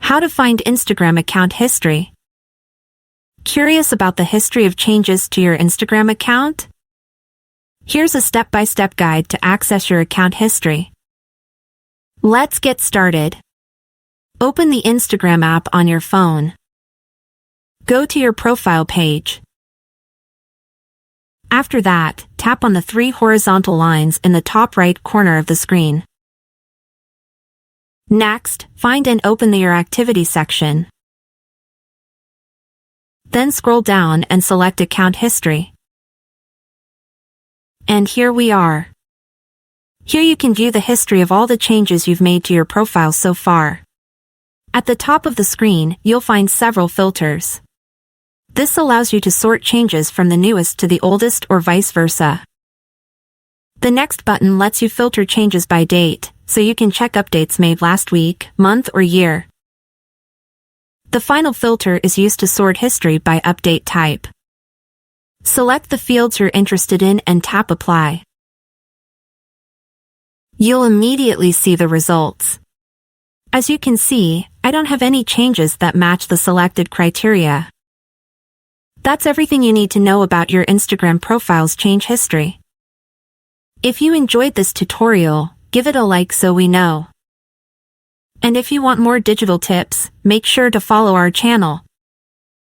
How to find Instagram account history. Curious about the history of changes to your Instagram account? Here's a step-by-step guide to access your account history. Let's get started. Open the Instagram app on your phone. Go to your profile page. After that, tap on the three horizontal lines in the top right corner of the screen. Next, find and open the Your Activity section. Then scroll down and select Account History. And here we are. Here you can view the history of all the changes you've made to your profile so far. At the top of the screen, you'll find several filters. This allows you to sort changes from the newest to the oldest or vice versa. The next button lets you filter changes by date, so you can check updates made last week, month, or year. The final filter is used to sort history by update type. Select the fields you're interested in and tap Apply. You'll immediately see the results. As you can see, I don't have any changes that match the selected criteria. That's everything you need to know about your Instagram profile's change history. If you enjoyed this tutorial, give it a like so we know. And if you want more digital tips, make sure to follow our channel.